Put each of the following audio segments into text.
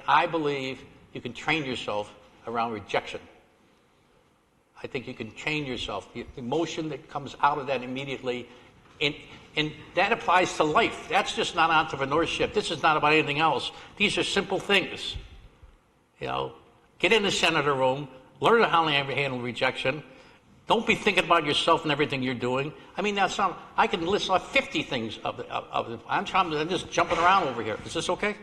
I believe you can train yourself around rejection. I think you can train yourself. The emotion that comes out of that immediately, and that applies to life. That's just not entrepreneurship. This is not about anything else. These are simple things. You know, get in the senator room, learn how to handle rejection. Don't be thinking about yourself and everything you're doing. I mean, I can list off 50 things of it. I'm just jumping around over here. Is this okay?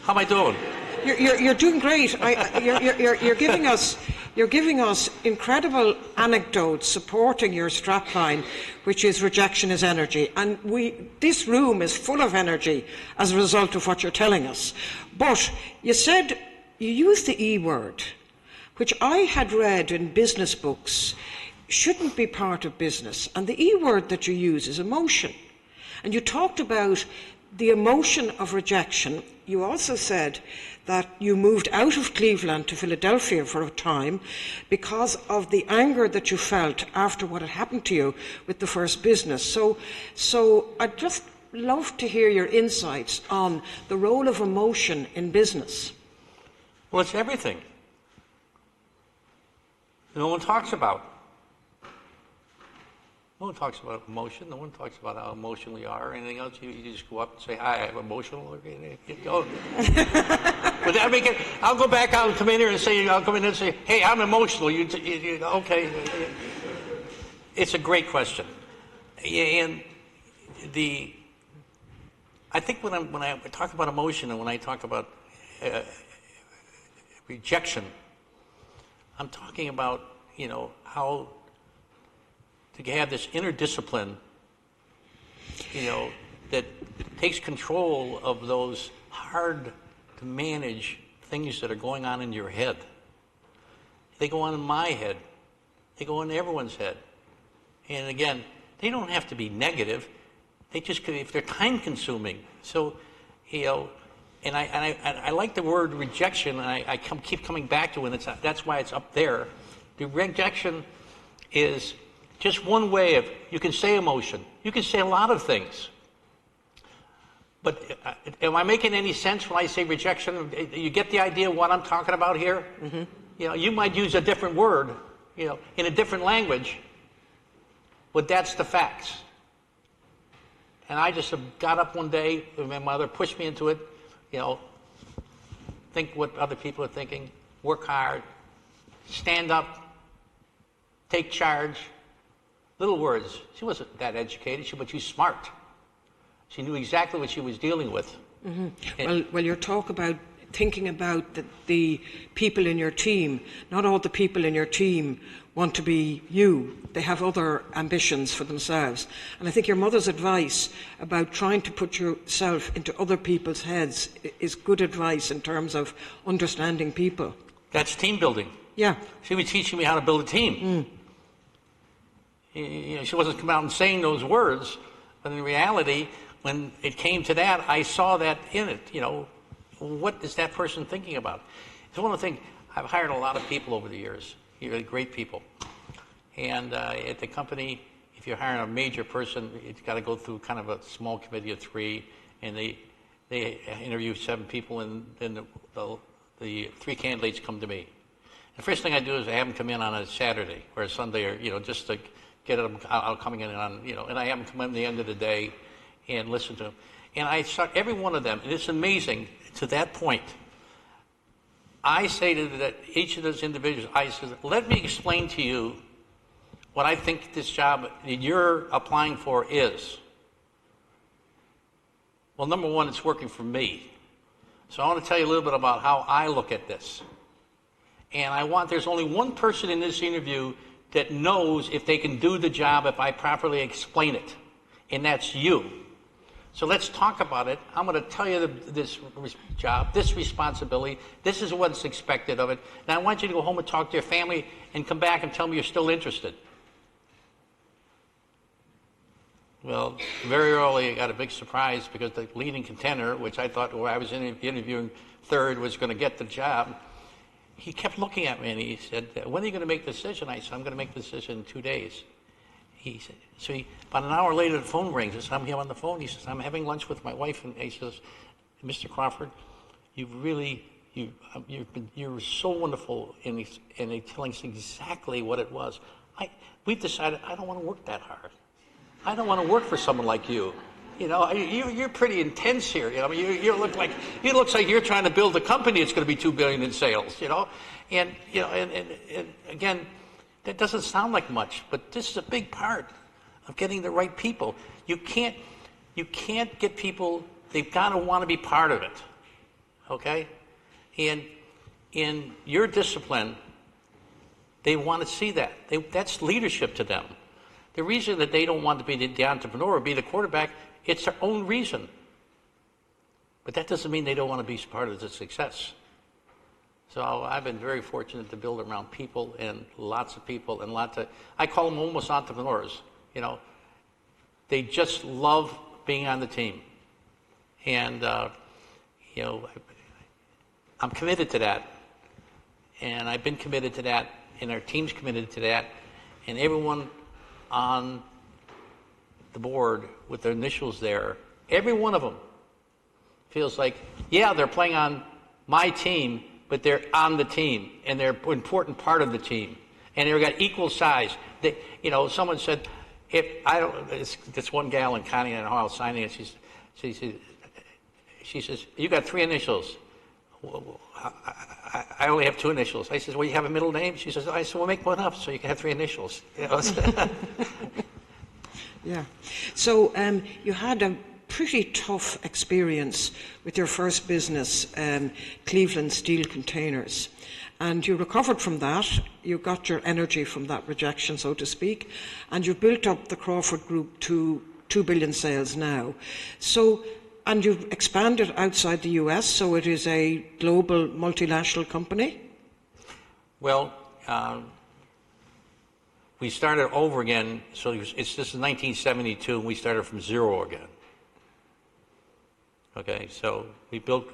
How am I doing? You're doing great. You're giving us incredible anecdotes supporting your strapline, which is rejection is energy. And this room is full of energy as a result of what you're telling us. But you said you used the E word, which I had read in business books shouldn't be part of business. And the E word that you use is emotion. And you talked about the emotion of rejection. You also said that you moved out of Cleveland to Philadelphia for a time because of the anger that you felt after what had happened to you with the first business. So I'd just love to hear your insights on the role of emotion in business. Well, it's everything. No one talks about. No one talks about emotion. No one talks about how emotional you are or anything else. You just go up and say, hi, I'm emotional. But I'll go back out and come in here and say, hey, I'm emotional. Okay. It's a great question. And I think when I talk about emotion and when I talk about rejection, I'm talking about, how to have this inner discipline, that takes control of those hard to manage things that are going on in your head. They go on in my head. They go on in everyone's head. And again, they don't have to be negative. They just, if they're time consuming. So, and I like the word rejection, and I keep coming back to it. That's why it's up there. The rejection is just one way of, you can say emotion. You can say a lot of things. But am I making any sense when I say rejection? You get the idea of what I'm talking about here? Mm-hmm. You might use a different word, in a different language, but that's the facts. And I just got up one day, and my mother pushed me into it, think what other people are thinking, work hard, stand up, take charge. Little words. She wasn't that educated, but she's smart. She knew exactly what she was dealing with. Mm-hmm. Well, your talk about thinking about the people in your team, not all the people in your team want to be you. They have other ambitions for themselves. And I think your mother's advice about trying to put yourself into other people's heads is good advice in terms of understanding people. That's team building. Yeah. She was teaching me how to build a team. Mm. She wasn't coming out and saying those words, but in reality, when it came to that, I saw that in it. What is that person thinking about? It's one of the things, I've hired a lot of people over the years, great people. And at the company, if you're hiring a major person, it's got to go through kind of a small committee of 3, and they interview 7 people, and then the 3 candidates come to me. The first thing I do is I have them come in on a Saturday or a Sunday, or just to get them out coming in on, and I have them come in at the end of the day and listen to them. And I start every one of them, and it's amazing to that point. I say to each of those individuals, I say, let me explain to you what I think this job that you're applying for is. Well, number one, it's working for me. So I want to tell you a little bit about how I look at this. And there's only one person in this interview that knows if they can do the job if I properly explain it, and that's you. So let's talk about it. I'm going to tell you this job, this responsibility, this is what's expected of it. Now I want you to go home and talk to your family and come back and tell me you're still interested. Well, very early I got a big surprise because the leading contender, which I thought I was interviewing third, was going to get the job. He kept looking at me and he said, when are you going to make the decision? I said, I'm going to make the decision in 2 days. He said, about an hour later the phone rings. I said, I'm here on the phone. He says, I'm having lunch with my wife. And he says, Mr. Crawford, you're so wonderful in telling us exactly what it was. We've decided I don't want to work that hard. I don't want to work for someone like you. You know, you're pretty intense here. You know, I mean, it looks like you're trying to build a company that's going to be $2 billion in sales. You know, and again, that doesn't sound like much, but this is a big part of getting the right people. You can't get people. They've got to want to be part of it. Okay, and in your discipline, they want to see that. That's leadership to them. The reason that they don't want to be the entrepreneur or be the quarterback, it's their own reason. But that doesn't mean they don't want to be part of the success. So I've been very fortunate to build around people and lots of people and I call them almost entrepreneurs. You know, they just love being on the team. And, you know, I'm committed to that. And I've been committed to that. And our team's committed to that. And everyone on the board with their initials there, every one of them feels like, yeah, they're playing on my team, but they're on the team, and they're an important part of the team, and they've got equal size. You know, someone said, this one gal in Connie and Ohio signing it, she says, you got 3 initials. I only have 2 initials. I said, well, you have a middle name? She says, we'll make one up so you can have 3 initials. You know? Yeah. So you had a pretty tough experience with your first business, Cleveland Steel Containers. And you recovered from that. You got your energy from that rejection, so to speak. And you built up the Crawford Group to $2 billion sales now. So, and you've expanded outside the US, so it is a global multinational company? Well, we started over again. So this is 1972, and we started from zero again. Okay, so we built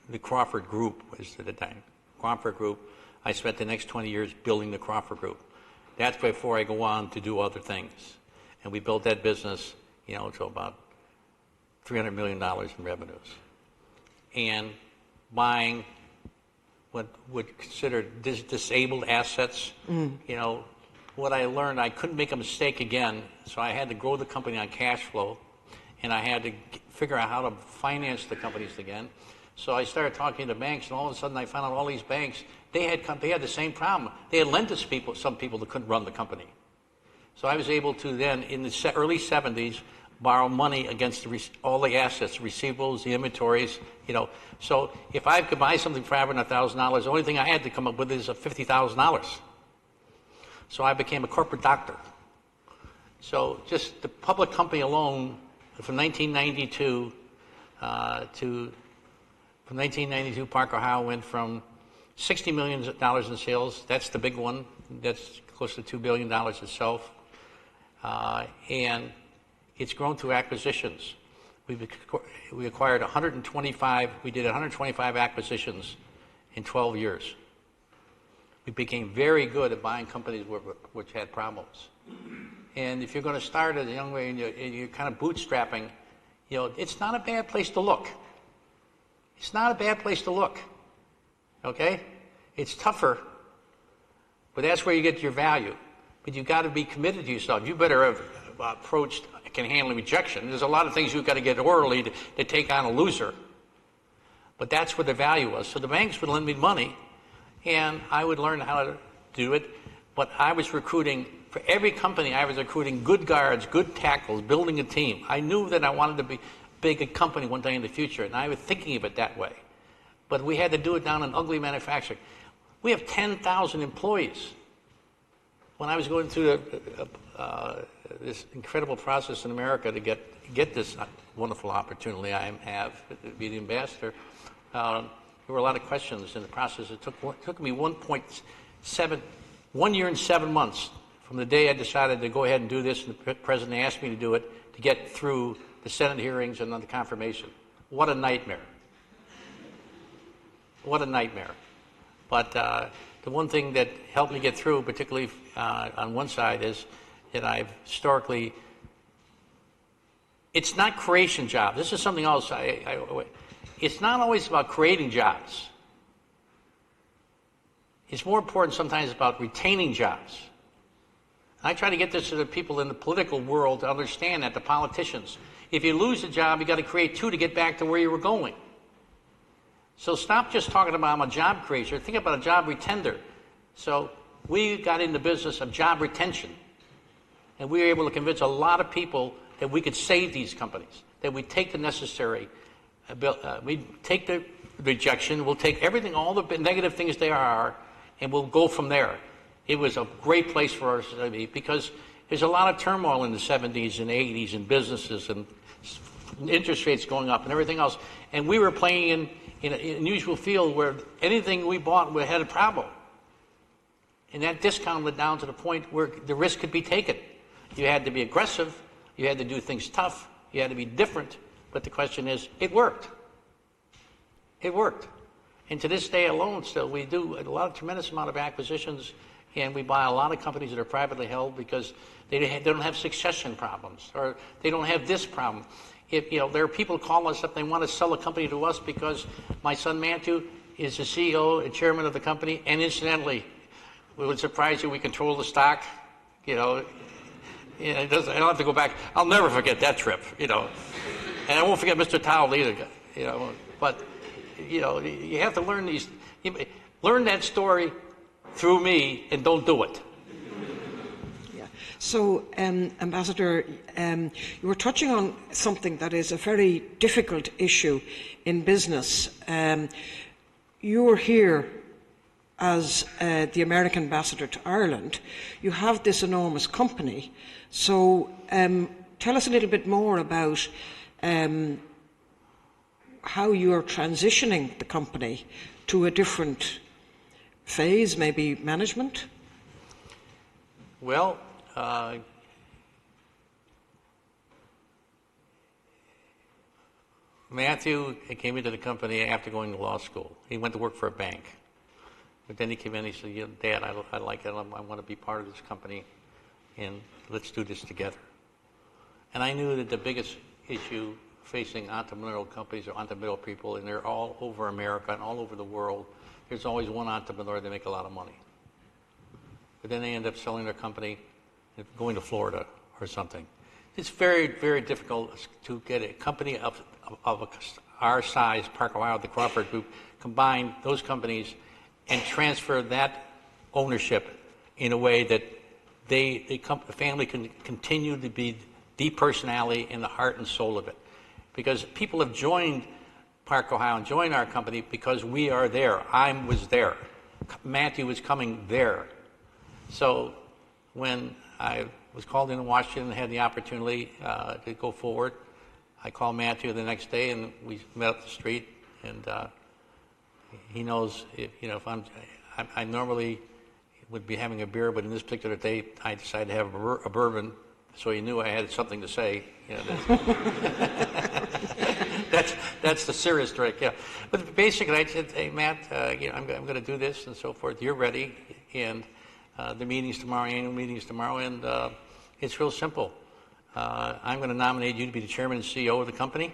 the Crawford Group, was at the time. Crawford Group. I spent the next 20 years building the Crawford Group. That's before I go on to do other things. And we built that business, you know, to about $300 million in revenues. And buying what would consider disabled assets. You know, what I learned, I couldn't make a mistake again, so I had to grow the company on cash flow, and I had to figure out how to finance the companies again. So I started talking to banks, and all of a sudden I found out all these banks, they had the same problem. They had lent to some people that couldn't run the company. So I was able to then, in the early 70s, borrow money against all the assets, receivables, the inventories, you know. So if I could buy something for $500,000, the only thing I had to come up with is $50,000. So I became a corporate doctor. So just the public company alone, from 1992 from 1992, Park, Ohio went from $60 million in sales. That's the big one. That's close to $2 billion itself. And it's grown through acquisitions. We acquired 125, we did 125 acquisitions in 12 years. We became very good at buying companies which had problems. And if you're going to start as a young way and you're kind of bootstrapping, you know, it's not a bad place to look. It's not a bad place to look, okay? It's tougher, but that's where you get your value. But you've got to be committed to yourself. You better have approached, can handle rejection. There's a lot of things you've got to get orally to take on a loser. But that's where the value was. So the banks would lend me money, and I would learn how to do it. But I was recruiting, for every company, I was recruiting good guards, good tackles, building a team. I knew that I wanted to be big a company one day in the future, and I was thinking of it that way. But we had to do it down in ugly manufacturing. We have 10,000 employees. When I was going through this incredible process in America to get this wonderful opportunity I have to be the ambassador, there were a lot of questions in the process. It took me 1 year and 7 months from the day I decided to go ahead and do this, and the president asked me to do it, to get through the Senate hearings and then the confirmation. What a nightmare. What a nightmare. But the one thing that helped me get through, particularly on one side, is that I've historically, it's not creation jobs. This is something else. it's not always about creating jobs. It's more important sometimes about retaining jobs. And I try to get this to the people in the political world to understand that, the politicians. If you lose a job, you got to create 2 to get back to where you were going. So stop just talking about I'm a job creator. Think about a job retender. So we got in the business of job retention. And we were able to convince a lot of people that we could save these companies, that we take the necessary, we take the rejection, we'll take everything, all the negative things there are, and we'll go from there. It was a great place for us to be because there's a lot of turmoil in the 70s and 80s in businesses and interest rates going up and everything else. And we were playing in an unusual field where anything we bought we had a problem. And that discounted down to the point where the risk could be taken. You had to be aggressive. You had to do things tough. You had to be different. But the question is, it worked. It worked. And to this day alone, still, we do a tremendous amount of acquisitions, and we buy a lot of companies that are privately held because they don't have succession problems, or they don't have this problem. If, there are people calling us up, they want to sell a company to us because my son Matthew is the CEO and chairman of the company, and incidentally, it would surprise you, we control the stock, I don't have to go back. I'll never forget that trip, and I won't forget Mr. Towle either, but, you have to learn that story through me and don't do it. Yeah. So, Ambassador, you were touching on something that is a very difficult issue in business. You're here as the American ambassador to Ireland. You have this enormous company. So tell us a little bit more about how you're transitioning the company to a different phase, maybe management? Well, Matthew came into the company after going to law school. He went to work for a bank. But then he came in and he said, Dad, I like it. I want to be part of this company, and let's do this together. And I knew that the biggest issue facing entrepreneurial companies or entrepreneurial people, and they're all over America and all over the world, there's always one entrepreneur that make a lot of money. But then they end up selling their company and going to Florida or something. It's very, very difficult to get a company of our size, Park Ohio, the Crawford Group, combine those companies and transfer that ownership in a way that the family can continue to be the personality and the heart and soul of it. Because people have joined Park Ohio and joined our company because we are there. I was there. Matthew was coming there. So when I was called in Washington and had the opportunity to go forward, I called Matthew the next day and we met up the street, and he knows if I normally would be having a beer, but in this particular day I decided to have a bourbon, so he knew I had something to say. That's the serious drink, yeah. But basically, I said, "Hey, Matt, I'm going to do this and so forth. You're ready, and the meeting's tomorrow, annual meeting's tomorrow, and it's real simple. I'm going to nominate you to be the chairman and CEO of the company.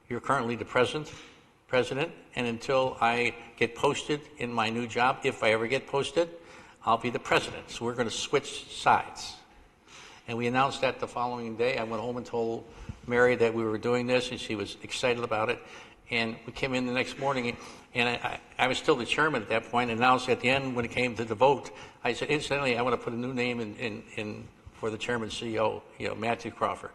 You're currently the president, and until I get posted in my new job, if I ever get posted, I'll be the president. So we're going to switch sides." And we announced that the following day. I went home and told Mary that we were doing this, and she was excited about it. And we came in the next morning, and I was still the chairman at that point, and announced at the end when it came to the vote, I said, incidentally, I want to put a new name in for the chairman CEO, Matthew V. Crawford.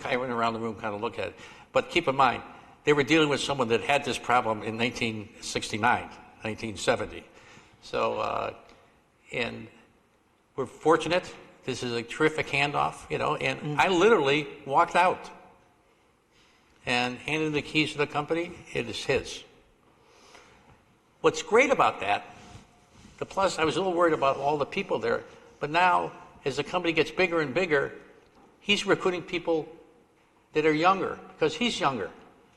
I went around the room, kind of looked at it. But keep in mind, they were dealing with someone that had this problem in 1969, 1970. So, and we're fortunate. This is a terrific handoff, and I literally walked out and handed the keys to the company. It is his. What's great about that, the plus, I was a little worried about all the people there, but now, as the company gets bigger and bigger, he's recruiting people that are younger, because he's younger.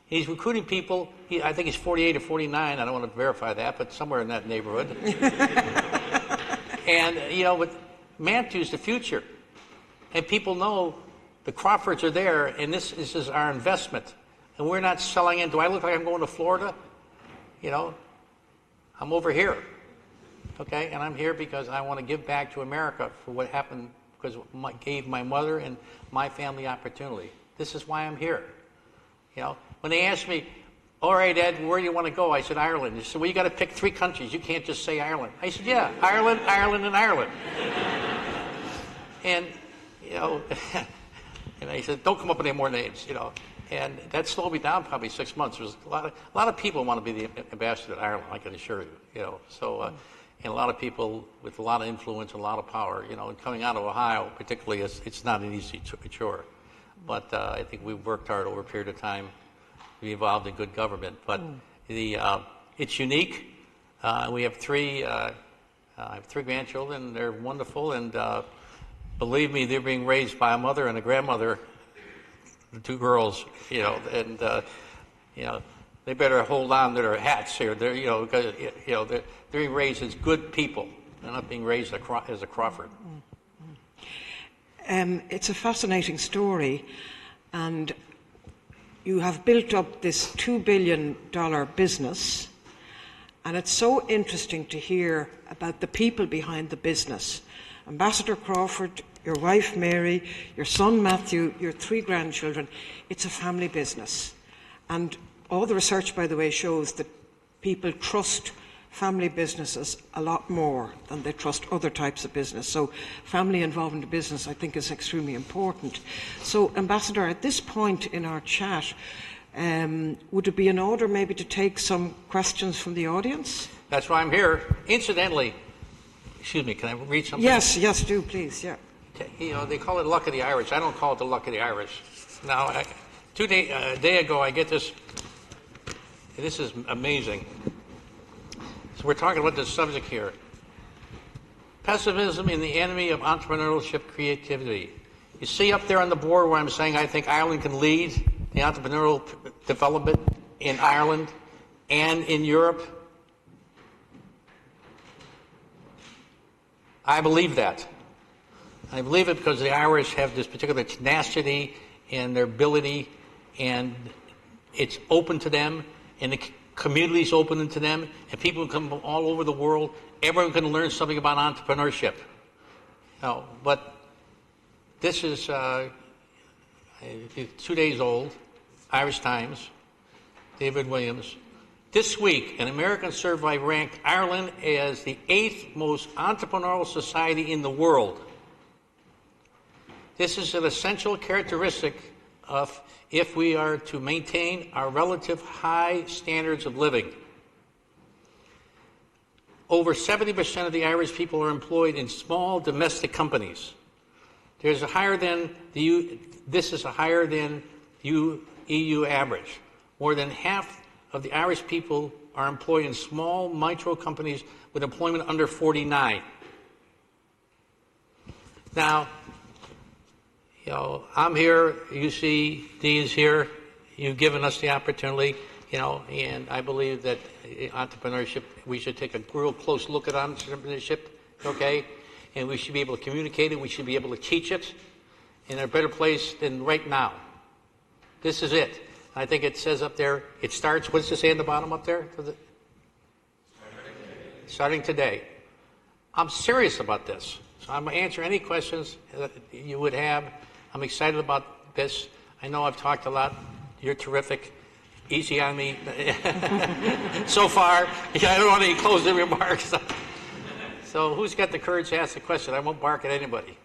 He's recruiting people, I think he's 48 or 49, I don't want to verify that, but somewhere in that neighborhood. And, but Matthew's the future. And people know the Crawfords are there, and this is our investment. and we're not selling in. Do I look like I'm going to Florida? You know, I'm over here, okay? And I'm here because I want to give back to America for what happened, because it gave my mother and my family opportunity. This is why I'm here. You know, when they asked me, all right, Ed, where do you want to go? I said, Ireland. They said, well, you got to pick 3 countries. You can't just say Ireland. I said, yeah, Ireland, Ireland, and Ireland. And, you know, and I said, don't come up with any more names, you know. And that slowed me down probably 6 months. There was a lot of people want to be the ambassador to Ireland, I can assure you, you know. So, and a lot of people with a lot of influence and a lot of power, you know, and coming out of Ohio particularly, it's not an easy chore. But I think we've worked hard over a period of time to be involved in good government. But it's unique. We have 3 I have 3 grandchildren. They're wonderful, and believe me, they're being raised by a mother and a grandmother, the 2 girls, you know, and you know, they better hold on to their hats here. They're, you know, because, you know, they're being raised as good people. They're not being raised as a Crawford. It's a fascinating story, and you have built up this $2 billion business, and it's so interesting to hear about the people behind the business. Ambassador Crawford, your wife Mary, your son Matthew, your 3 grandchildren. It's a family business. And all the research, by the way, shows that people trust family businesses a lot more than they trust other types of business. So family involvement in business, I think, is extremely important. So, Ambassador, at this point in our chat, would it be in order maybe to take some questions from the audience? That's why I'm here. Incidentally, excuse me, can I read something? Yes, do, please, yeah. You know, they call it luck of the Irish. I don't call it the luck of the Irish. Now, a day ago, I get this. This is amazing. So we're talking about this subject here. Pessimism is the enemy of entrepreneurship creativity. You see up there on the board where I'm saying I think Ireland can lead the entrepreneurial development in Ireland and in Europe? I believe that. I believe it because the Irish have this particular tenacity and their ability, and it's open to them, and the community's open to them, and people come from all over the world. Everyone can learn something about entrepreneurship. No, but this is 2 days old, Irish Times, David Williams. This week, an American survey ranked Ireland as the 8th most entrepreneurial society in the world. This is an essential characteristic of if we are to maintain our relative high standards of living. Over 70% of the Irish people are employed in small domestic companies. This is higher than the EU average. More than half of the Irish people are employed in small micro companies with employment under 49. Now, you know, I'm here, you see Dean's here, you've given us the opportunity, you know, and I believe that entrepreneurship, we should take a real close look at entrepreneurship, okay? And we should be able to communicate it, we should be able to teach it in a better place than right now. This is it. I think it says up there, it starts, what does it say in the bottom up there? Starting today. I'm serious about this. So I'm going to answer any questions that you would have. I'm excited about this. I know I've talked a lot. You're terrific. Easy on me so far. I don't want any closing remarks. So who's got the courage to ask the question? I won't bark at anybody.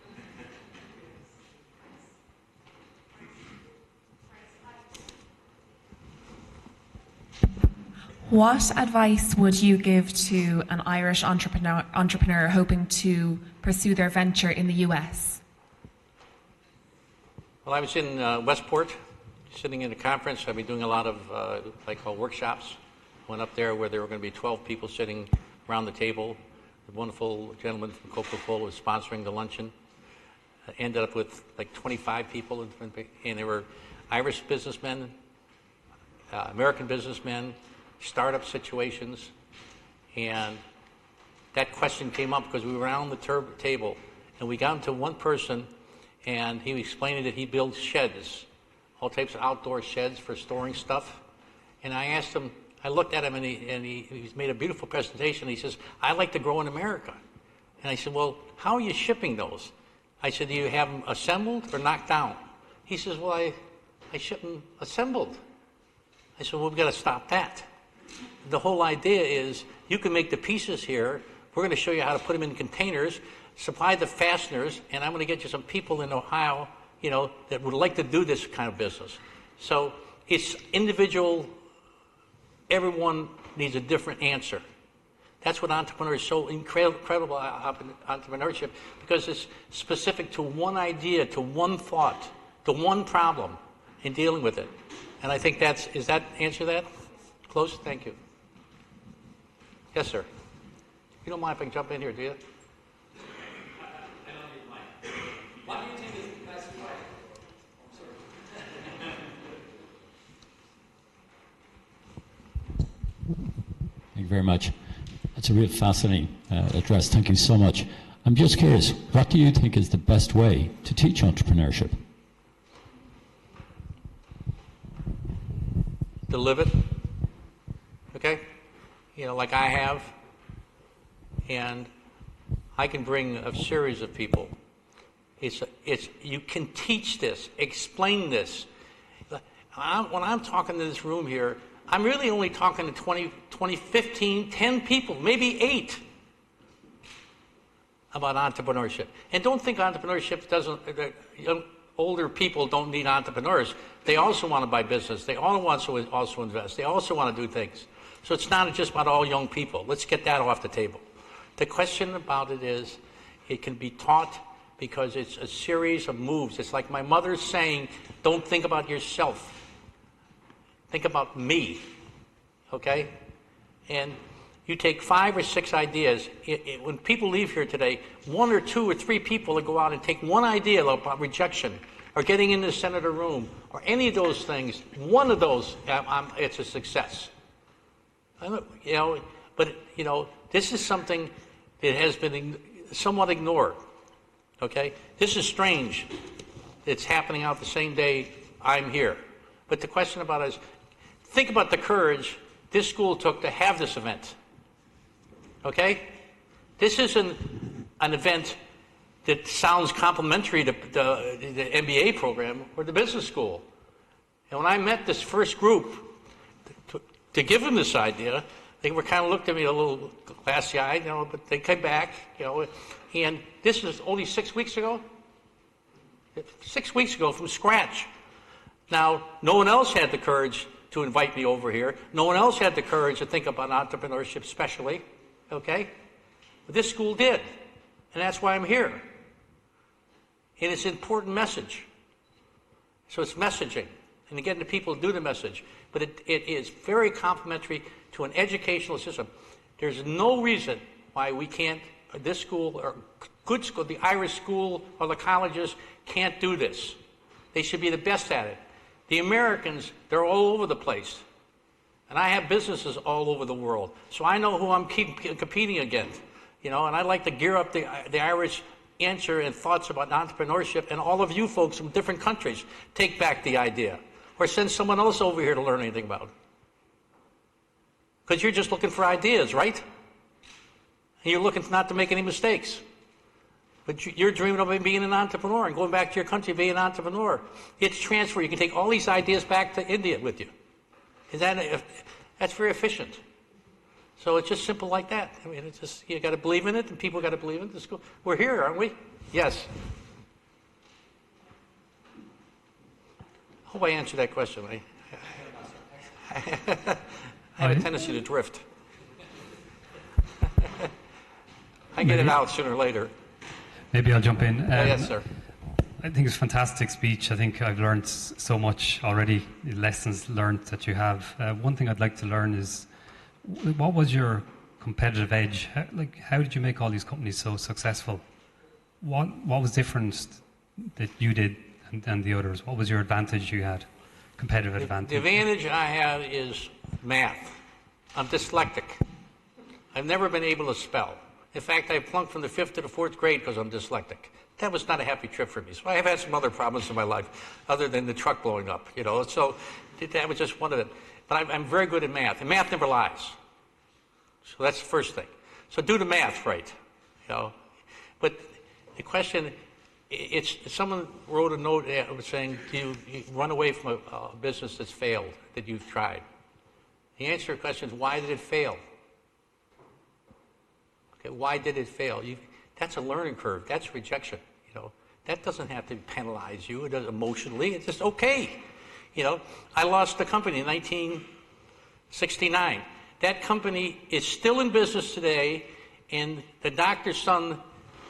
What advice would you give to an Irish entrepreneur hoping to pursue their venture in the US? Well, I was in Westport, sitting in a conference. I've been doing a lot of what I call workshops. Went up there where there were going to be 12 people sitting around the table. The wonderful gentleman from Coca-Cola was sponsoring the luncheon. Ended up with like 25 people, and they were Irish businessmen, American businessmen, startup situations, and that question came up because we were around the table, and we got into one person, and he was explaining that he builds sheds all types of outdoor sheds for storing stuff. And I asked him, I looked at him, and he's made a beautiful presentation. He says, I like to grow in America. And I said, well, how are you shipping those? I said, do you have them assembled or knocked down? He says, well, I ship them assembled. I said, well, we've got to stop that. The whole idea is you can make the pieces here. We're going to show you how to put them in containers, supply the fasteners, and I'm going to get you some people in Ohio, that would like to do this kind of business. So it's individual. Everyone needs a different answer. That's what entrepreneurs is so incredible entrepreneurship, because it's specific to one idea, to one thought, to one problem, and dealing with it. And I think is that answer that? Close? Thank you. Yes, sir. You don't mind if I can jump in here, do you? I don't need mine. What do you think is the best way? Oh, sorry. Thank you very much. That's a real fascinating address. Thank you so much. I'm just curious, what do you think is the best way to teach entrepreneurship? To live it, okay? Like I have, and I can bring a series of people. You can teach this, explain this. When I'm talking to this room here, I'm really only talking to 20, 15, 10 people, maybe 8 about entrepreneurship. And don't think entrepreneurship older people don't need entrepreneurs. They also want to buy business. They all want to also invest. They also want to do things. So it's not just about all young people. Let's get that off the table. The question about it is, it can be taught because it's a series of moves. It's like my mother's saying, don't think about yourself. Think about me, okay? And you take 5 or 6 ideas. When people leave here today, 1 or 2 or 3 people that go out and take one idea about rejection or getting in the senator room or any of those things, one of those, it's a success. But this is something that has been somewhat ignored, okay? This is strange. It's happening out the same day I'm here. But the question about it is, think about the courage this school took to have this event. Okay? This isn't an event that sounds complementary to the MBA program or the business school. And when I met this first group to give them this idea, they were kind of looked at me a little glassy-eyed, but they came back, and this is only 6 weeks ago. 6 weeks ago from scratch. Now, no one else had the courage to invite me over here. No one else had the courage to think about entrepreneurship especially, okay? But this school did, and that's why I'm here. And it's an important message. So it's messaging, and getting the people to do the message. But it is very complementary to an educational system. There's no reason why we can't, this school or good school, the Irish school or the colleges can't do this. They should be the best at it. The Americans, they're all over the place. And I have businesses all over the world. So I know who I'm competing against. And I like to gear up the Irish answer and thoughts about entrepreneurship, and all of you folks from different countries take back the idea. Or send someone else over here to learn anything about. Because you're just looking for ideas, right? And you're looking not to make any mistakes. But you're dreaming of being an entrepreneur and going back to your country being an entrepreneur. It's transfer. You can take all these ideas back to India with you. That's very efficient. So it's just simple like that. I mean, it's just, you got to believe in it, and people got to believe in it. We're here, aren't we? Yes. I hope I answered that question. I have a tendency to drift. I get it out sooner or later. Maybe I'll jump in. Yes, sir. I think it's a fantastic speech. I think I've learned so much already, the lessons learned that you have. One thing I'd like to learn is, what was your competitive edge? How did you make all these companies so successful? What was different that you did than the others? What was your advantage you had, competitive advantage? The advantage I have is math. I'm dyslexic. I've never been able to spell. In fact, I flunked from the 5th to the 4th grade because I'm dyslexic. That was not a happy trip for me. So I have had some other problems in my life other than the truck blowing up, you know. So that was just one of it. But I'm very good at math, and math never lies. So that's the first thing. So do the math right, you know. But the question, someone wrote a note saying, do you run away from a business that's failed, that you've tried? The answer to the question is, why did it fail? Okay, why did it fail? That's a learning curve. That's rejection. You know, that doesn't have to penalize you. It doesn't emotionally. It's just okay. You know, I lost the company in 1969. That company is still in business today, and the doctor's son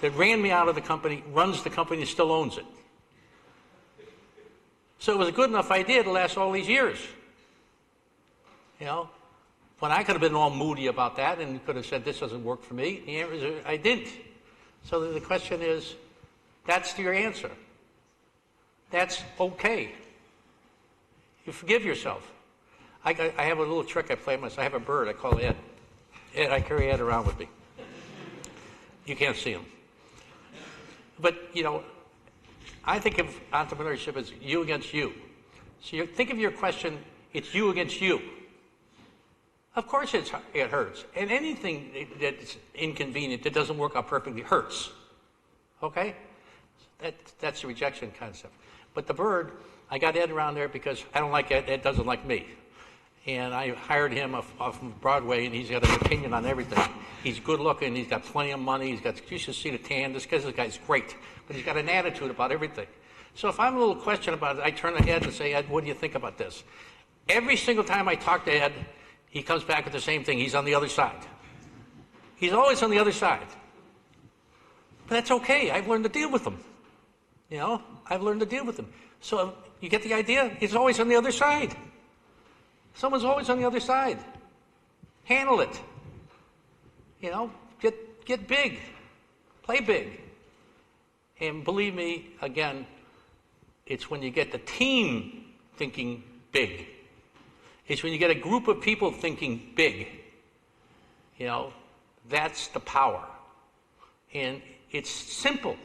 that ran me out of the company runs the company and still owns it. So it was a good enough idea to last all these years. You know, when I could have been all moody about that and could have said, this doesn't work for me, the answer is I didn't. So the question is, that's your answer. That's okay. You forgive yourself. I have a little trick I play myself. I have a bird I call Ed. Ed, I carry Ed around with me. You can't see him. But, you know, I think of entrepreneurship as you against you. So think of your question, it's you against you. Of course it hurts. And anything that's inconvenient, that doesn't work out perfectly, hurts. Okay? That's the rejection concept. But the bird, I got Ed around there because I don't like Ed. Ed doesn't like me. And I hired him off of Broadway, and he's got an opinion on everything. He's good looking. He's got plenty of money. You should see the tan. This guy's great. But he's got an attitude about everything. So if I'm a little question about it, I turn to Ed and say, Ed, what do you think about this? Every single time I talk to Ed, he comes back with the same thing. He's on the other side. He's always on the other side. But that's okay. I've learned to deal with him. You know, I've learned to deal with him. So you get the idea? He's always on the other side. Someone's always on the other side. Handle it. You know, get big. Play big. And believe me, again, it's when you get the team thinking big. It's when you get a group of people thinking big. You know, that's the power. And it's simple.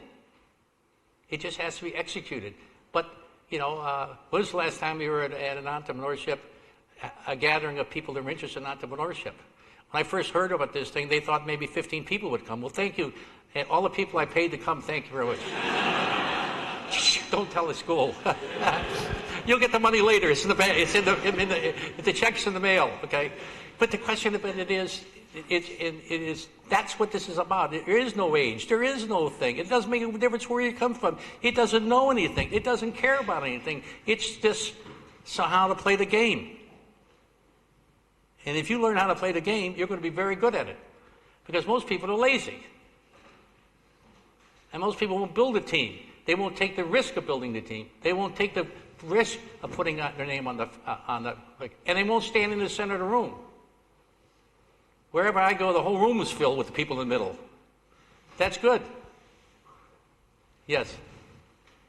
It just has to be executed. But, you know, when was the last time you were at an entrepreneurship, a gathering of people that were interested in entrepreneurship? When I first heard about this thing, they thought maybe 15 people would come. Well, thank you. And all the people I paid to come, thank you very much. Don't tell the school. You'll get the money later. It's in the checks in the mail, okay? But the question of it is, that's what this is about. There is no age. There is no thing. It doesn't make a difference where you come from. It doesn't know anything. It doesn't care about anything. It's just how to play the game. And if you learn how to play the game, you're going to be very good at it. Because most people are lazy. And most people won't build a team. They won't take the risk of building the team. They won't take the risk of putting their name on the and they won't stand in the center of the room. Wherever I go, the whole room is filled with the people in the middle. That's good. Yes.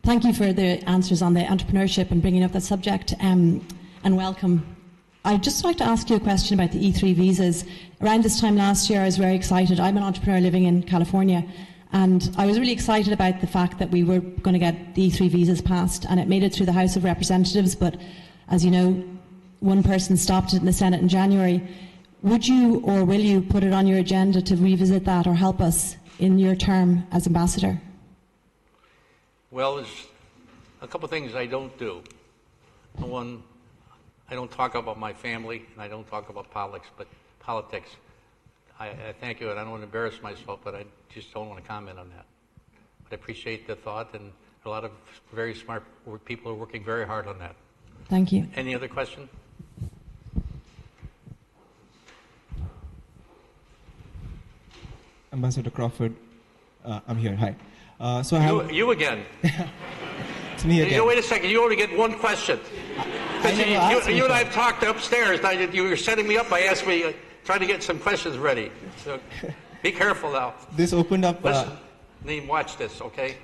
Thank you for the answers on the entrepreneurship and bringing up that subject, and welcome. I'd just like to ask you a question about the E3 visas. Around this time last year, I was very excited. I'm an entrepreneur living in California, and I was really excited about the fact that we were going to get the E3 visas passed, and it made it through the House of Representatives, but as you know, one person stopped it in the Senate in January. Would you or will you put it on your agenda to revisit that or help us in your term as ambassador? Well, there's a couple of things I don't do. One, I don't talk about my family, and I don't talk about politics. I thank you, and I don't want to embarrass myself, but I just don't want to comment on that. But I appreciate the thought, and a lot of very smart people are working very hard on that. Thank you. Any other question? Ambassador Crawford, I'm here. Hi. So I have you again. It's me again. Wait a second. You only get one question. You and I have talked upstairs. You were setting me up by asking me, trying to get some questions ready. So be careful now. This opened up. Listen, Neem, watch this, okay?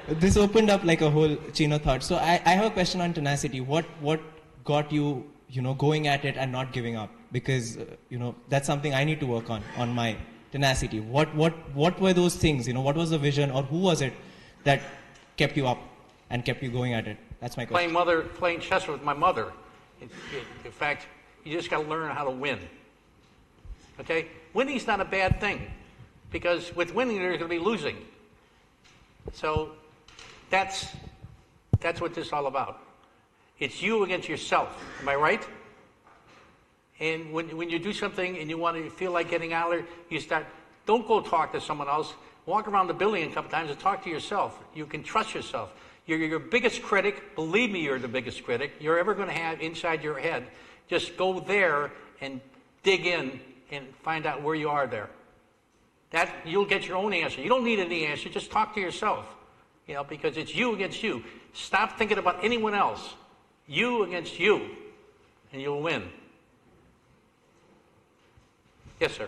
This opened up like a whole chain of thought. So I have a question on tenacity. What got you, going at it and not giving up? Because that's something I need to work on my tenacity? What were those things? What was the vision, or who was it that kept you up and kept you going at it? That's my question. Playing chess with my mother. In fact, you just got to learn how to win. Okay? Winning's not a bad thing, because with winning there's going to be losing. So that's what this is all about. It's you against yourself. Am I right? And when you do something and you want to feel like getting out of there, you start, don't go talk to someone else. Walk around the building a couple times and talk to yourself. You can trust yourself. You're your biggest critic. Believe me, you're the biggest critic you're ever going to have inside your head. Just go there and dig in and find out where you are there. That you'll get your own answer. You don't need any answer. Just talk to yourself, because it's you against you. Stop thinking about anyone else. You against you, and you'll win. Yes, sir.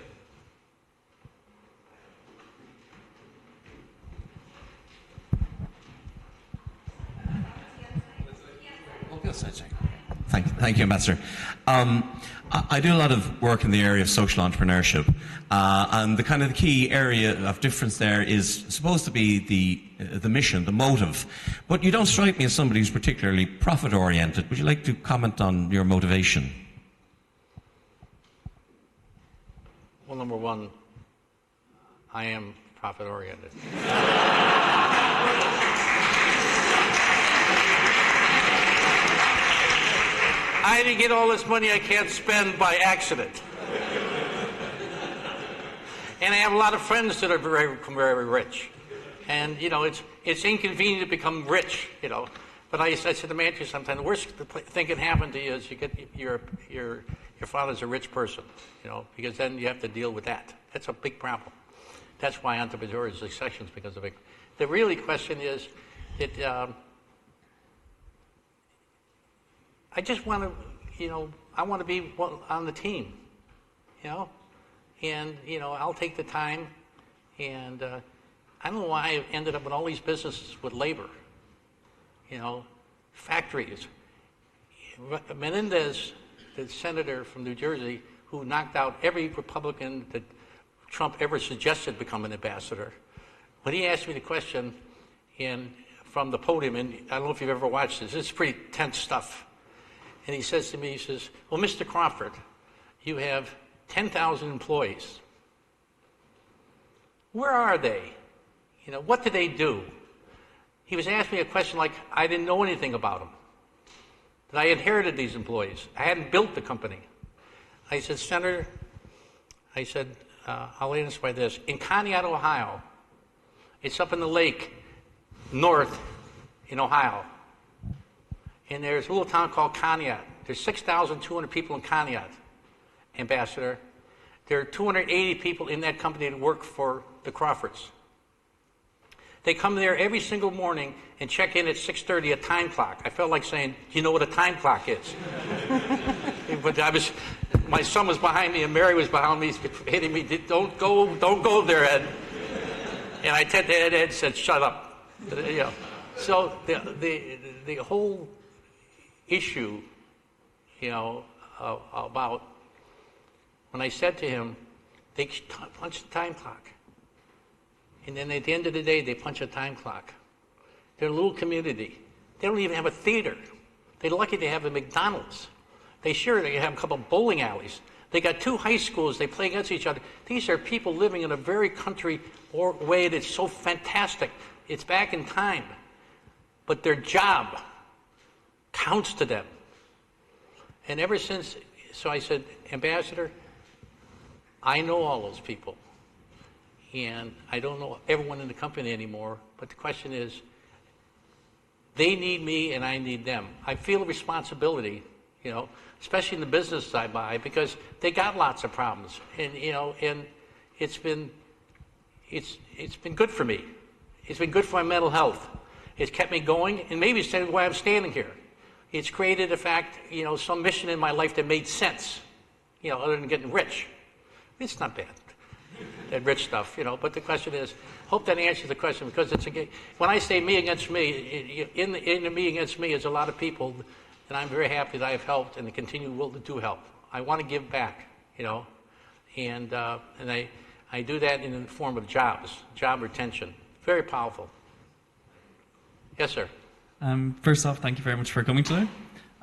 Thank you, Ambassador. I do a lot of work in the area of social entrepreneurship, and the key area of difference there is supposed to be the mission, the motive. But you don't strike me as somebody who's particularly profit-oriented. Would you like to comment on your motivation? Well, number one, I am profit-oriented. I didn't get all this money I can't spend by accident. And I have a lot of friends that are very, very rich. And, it's inconvenient to become rich, But I said to the manager sometimes, the worst thing can happen to you is you get your father's a rich person, because then you have to deal with that. That's a big problem. That's why entrepreneurial succession is because of it. The really question is that I just want to, I want to be on the team, and, I'll take the time, and I don't know why I ended up in all these businesses with labor, factories. Menendez, the senator from New Jersey, who knocked out every Republican that Trump ever suggested become an ambassador, when he asked me the question from the podium, and I don't know if you've ever watched this, it's pretty tense stuff. And he says to me, well, Mr. Crawford, you have 10,000 employees. Where are they? What do they do? He was asking me a question like I didn't know anything about them. That I inherited these employees. I hadn't built the company. I said, Senator, I'll answer by this. In Conneaut, Ohio, it's up in the lake north in Ohio. And there's a little town called Conneaut. There's 6,200 people in Conneaut, Ambassador. There are 280 people in that company that work for the Crawfords. They come there every single morning and check in at 6:30, a time clock. I felt like saying, do you know what a time clock is? But my son was behind me and Mary was behind me, hitting me, don't go there, Ed. And I turned to Ed and said, shut up. So the whole issue, about when I said to him, they punch the time clock. And then at the end of the day, they punch a time clock. They're a little community. They don't even have a theater. They're lucky to have a McDonald's. They have a couple of bowling alleys. They got 2 high schools. They play against each other. These are people living in a very country way that's so fantastic. It's back in time. But their job counts to them. And ever since, so I said, Ambassador, I know all those people. And I don't know everyone in the company anymore, but the question is, they need me and I need them. I feel a responsibility, especially in the business I buy, because they got lots of problems. And, and it's been good for me. It's been good for my mental health. It's kept me going, and maybe it's why I'm standing here. It's created, in fact, some mission in my life that made sense, other than getting rich. It's not bad, that rich stuff, But the question is, hope that answers the question, because when I say me against me, in the me against me is a lot of people, and I'm very happy that I have helped and continue to do help. I want to give back, and I do that in the form of jobs, job retention. Very powerful. Yes, sir. First off, thank you very much for coming today.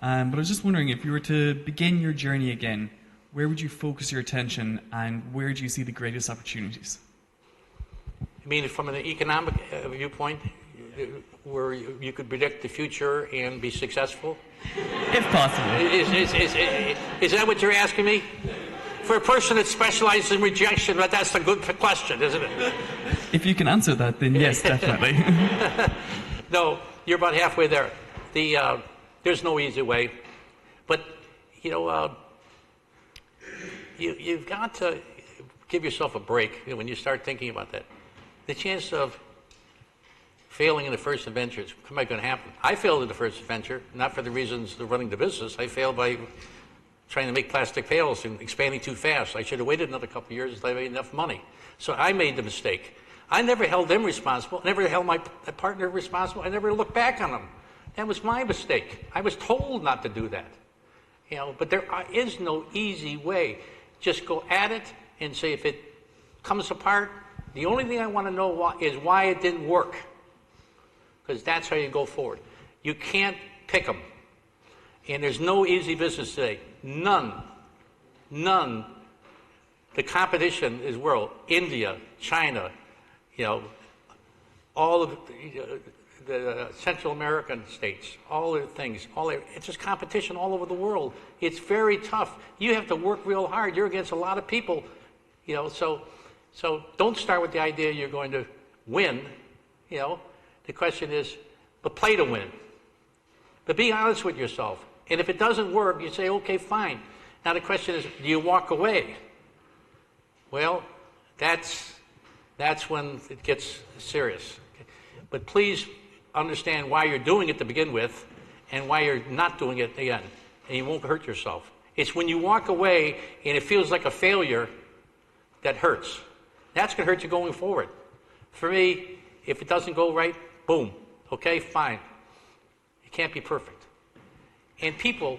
But I was just wondering, if you were to begin your journey again, where would you focus your attention and where do you see the greatest opportunities? You mean from an economic viewpoint, where you could predict the future and be successful? If possible. Is that what you're asking me? For a person that specializes in rejection, that's a good question, isn't it? If you can answer that, then yes, definitely. No, you're about halfway there. There's no easy way. But, you've got to give yourself a break when you start thinking about that. The chance of failing in the first adventure is going to happen. I failed in the first adventure, not for the reasons of running the business. I failed by trying to make plastic pails and expanding too fast. I should have waited another couple of years until I made enough money. So I made the mistake. I never held them responsible, never held my partner responsible. I never looked back on them. That was my mistake. I was told not to do that. But there is no easy way. Just go at it and say, if it comes apart, the only thing I want to know is why it didn't work. Because that's how you go forward. You can't pick them. And there's no easy business today. None. The competition is world. India, China, all of the Central American states, all the things, it's just competition all over the world. It's very tough. You have to work real hard. You're against a lot of people, so don't start with the idea you're going to win, The question is, but play to win. But be honest with yourself. And if it doesn't work, you say, okay, fine. Now the question is, do you walk away? Well, that's when it gets serious. But please understand why you're doing it to begin with and why you're not doing it again. And you won't hurt yourself. It's when you walk away and it feels like a failure that hurts. That's going to hurt you going forward. For me, if it doesn't go right, boom. Okay, fine. It can't be perfect. And people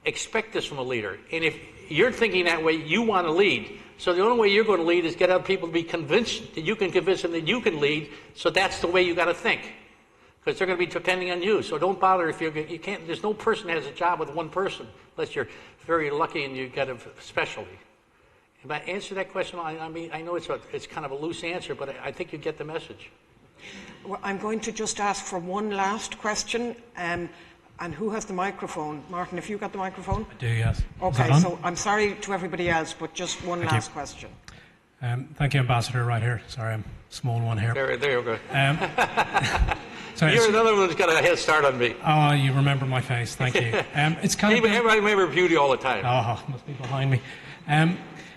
expect this from a leader. And if you're thinking that way, you want to lead. So the only way you're going to lead is get other people to be convinced that you can convince them that you can lead. So that's the way you got to think. Because they're going to be depending on you. So don't bother if you can't. There's no person that has a job with one person unless you're very lucky and you get a specialty. If I answer that question, I mean, I know it's kind of a loose answer, but I think you get the message. Well, I'm going to just ask for one last question. And who has the microphone? Martin, if you got the microphone? I do, yes. Okay, so I'm sorry to everybody else, but just one last question. Thank you, Ambassador, right here. Sorry, I'm a small one here. There you go. Sorry, You're another one who's got a head start on me. Oh, you remember my face. Thank you. It's kind of everybody remember beauty all the time. Oh, must be behind me.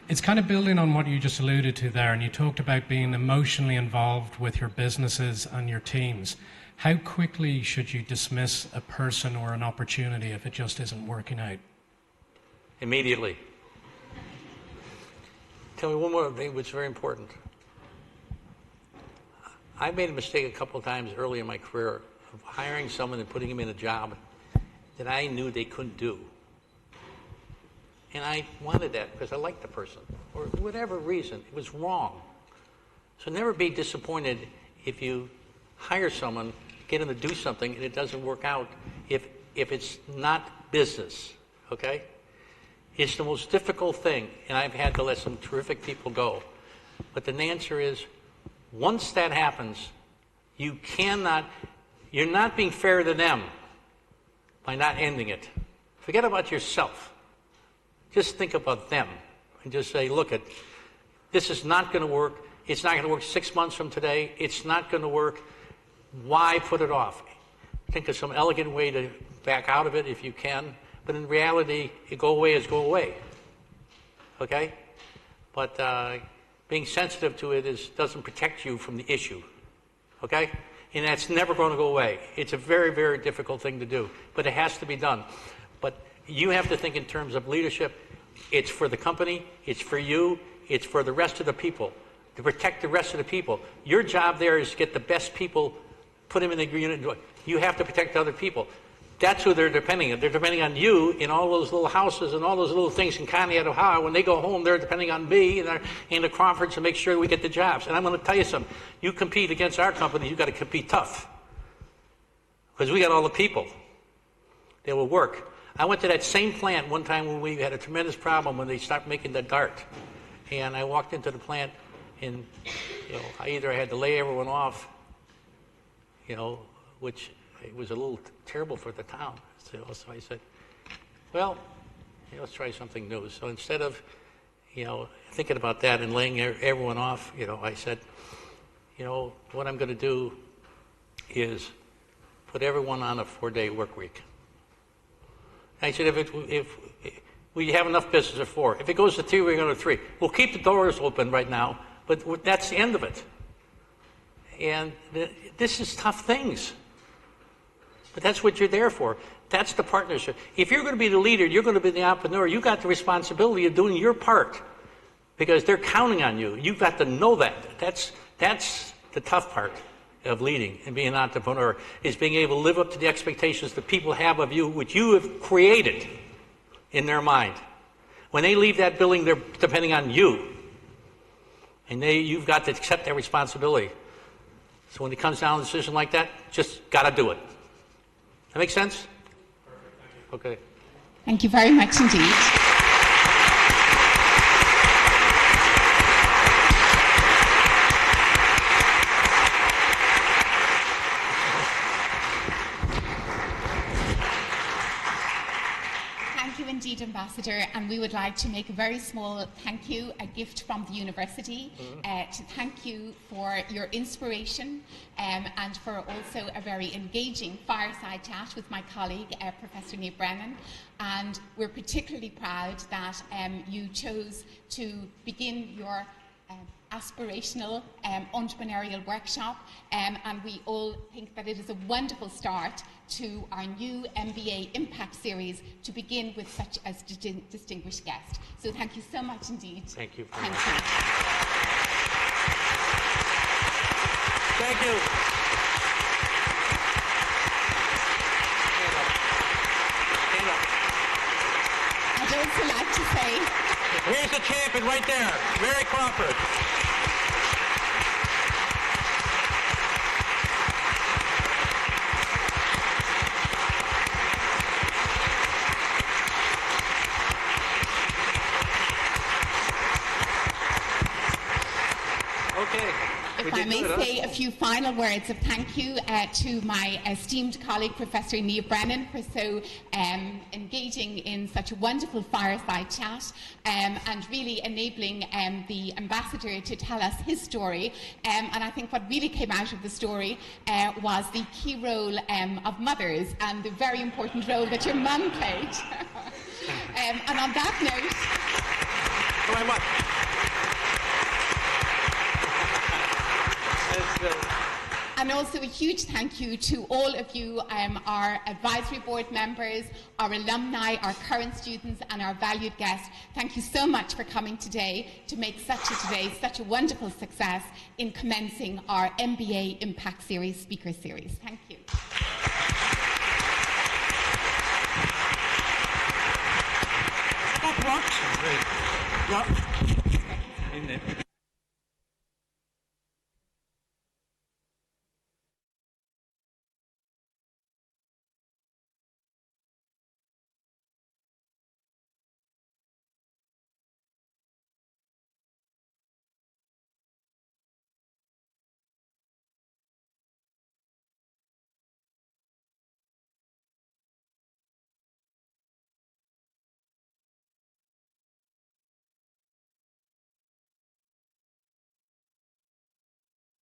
It's kind of building on what you just alluded to there, and you talked about being emotionally involved with your businesses and your teams. How quickly should you dismiss a person or an opportunity if it just isn't working out? Immediately. Tell me one more thing which is very important. I made a mistake a couple of times early in my career of hiring someone and putting them in a job that I knew they couldn't do. And I wanted that because I liked the person. For whatever reason, it was wrong. So never be disappointed if you hire someone, get them to do something, and it doesn't work out if it's not business, okay? It's the most difficult thing, and I've had to let some terrific people go. But the answer is, once that happens, you're not being fair to them by not ending it. Forget about yourself. Just think about them and just say, look, this is not going to work. It's not going to work 6 months from today. It's not going to work. Why put it off? Think of some elegant way to back out of it if you can. But in reality, go away is go away. Okay? But being sensitive to it doesn't protect you from the issue. Okay? And that's never going to go away. It's a very, very difficult thing to do. But it has to be done. But you have to think in terms of leadership. It's for the company. It's for you. It's for the rest of the people. To protect the rest of the people. Your job there is to get the best people, put them in the unit. You have to protect other people. That's who they're depending on. They're depending on you in all those little houses and all those little things in Conneaut, Ohio. When they go home, they're depending on me and the Crawfords to make sure we get the jobs. And I'm going to tell you something. You compete against our company, you've got to compete tough. Because we got all the people. They will work. I went to that same plant one time when we had a tremendous problem when they stopped making the dart. And I walked into the plant and, I had to lay everyone off, which it was a little terrible for the town. So I said, well, let's try something new. So instead of, thinking about that and laying everyone off, I said, what I'm going to do is put everyone on a 4-day work week. I said, if we have enough business at 4. If it goes to 2, we're going to 3. We'll keep the doors open right now, but that's the end of it. And this is tough things. But that's what you're there for. That's the partnership. If you're going to be the leader, you're going to be the entrepreneur, you got the responsibility of doing your part because they're counting on you. You've got to know that. That's the tough part of leading and being an entrepreneur, is being able to live up to the expectations that people have of you, which you have created in their mind. When they leave that building, they're depending on you. And you've got to accept that responsibility. So when it comes down to a decision like that, just got to do it. That make sense? Okay. Thank you very much indeed. Thank you indeed, Ambassador, and we would like to make a very small thank you, a gift from the university, to thank you for your inspiration and for also a very engaging fireside chat with my colleague, Professor Niamh Brennan. And we're particularly proud that you chose to begin your aspirational entrepreneurial workshop, and we all think that it is a wonderful start to our new MBA Impact Series to begin with such a distinguished guest. So thank you so much indeed. Thank you. Thank you. Thank you. Stand up. I'd also like to say, here's the champion right there, Mary Crawford. if I may say a few final words of thank you to my esteemed colleague, Professor Niamh Brennan, for so engaging in such a wonderful fireside chat and really enabling the ambassador to tell us his story. And I think what really came out of the story was the key role of mothers and the very important role that your mum played. And on that note... Very much. And also a huge thank you to all of you, our advisory board members, our alumni, our current students and our valued guests. Thank you so much for coming today to make such a wonderful success in commencing our MBA Impact Series Speaker Series. Thank you. That worked. Great. Yep.